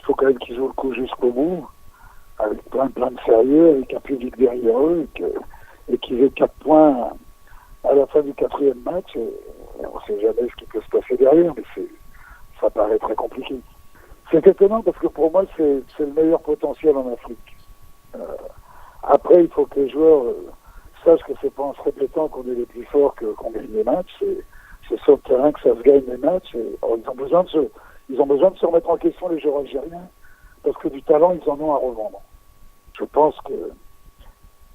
faut quand même qu'ils jouent le coup jusqu'au bout, avec plein de sérieux, avec un public derrière eux, et qu'ils aient 4 points à la fin du 4e match. Et on ne sait jamais ce qui peut se passer derrière, mais ça paraît très compliqué. C'est étonnant parce que pour moi, c'est le meilleur potentiel en Afrique. Après, il faut que les joueurs sachent que c'est pas en se répétant qu'on est les plus forts qu'on gagne les matchs. C'est sur le terrain que ça se gagne les matchs. Ils ont besoin de se remettre en question, les joueurs algériens, parce que du talent, ils en ont à revendre. Je pense que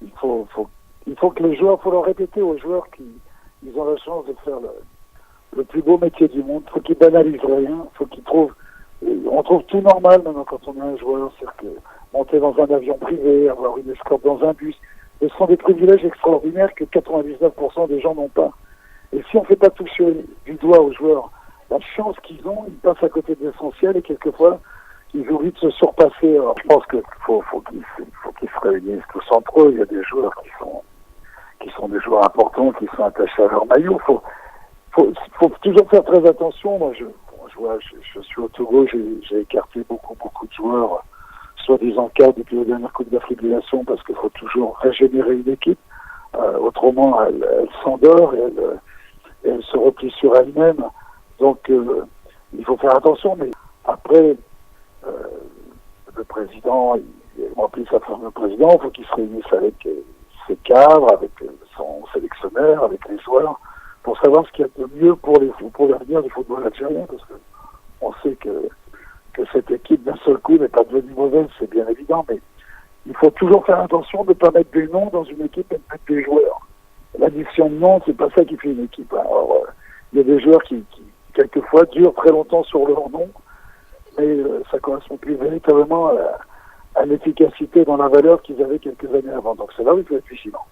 il faut que les joueurs, faut leur répéter aux joueurs qu'ils ont la chance de faire le plus beau métier du monde. Faut qu'ils banalisent rien. Faut qu'ils trouvent. On trouve tout normal maintenant quand on est un joueur, c'est-à-dire que monter dans un avion privé, avoir une escorte dans un bus, ce sont des privilèges extraordinaires que 99% des gens n'ont pas. Et si on ne fait pas toucher du doigt aux joueurs la chance qu'ils ont, ils passent à côté de l'essentiel et quelquefois ils oublient de se surpasser. Alors, je pense qu'il faut qu'ils se réunissent tous entre eux. Il y a des joueurs qui sont des joueurs importants, qui sont attachés à leur maillot. Faut toujours faire très attention. Moi, je suis au Togo, j'ai écarté beaucoup de joueurs, soi-disant cadres depuis la dernière Coupe d'Afrique des Nations, parce qu'il faut toujours régénérer une équipe. Autrement, elle s'endort et elle se replie sur elle-même. Donc, il faut faire attention. Mais après, le président, il remplit sa forme de président. Il faut qu'il se réunisse avec ses cadres, avec son sélectionneur, avec les joueurs, pour savoir ce qu'il y a de mieux pour l'avenir du football algérien, parce que on sait que cette équipe d'un seul coup n'est pas devenue mauvaise, c'est bien évident, mais il faut toujours faire attention de ne pas mettre des noms dans une équipe et de mettre des joueurs. L'addition de noms, c'est pas ça qui fait une équipe. Alors, il y a des joueurs qui quelquefois durent très longtemps sur leur nom, mais ça correspond plus véritablement à l'efficacité dans la valeur qu'ils avaient quelques années avant. Donc c'est là où il faut être vigilant.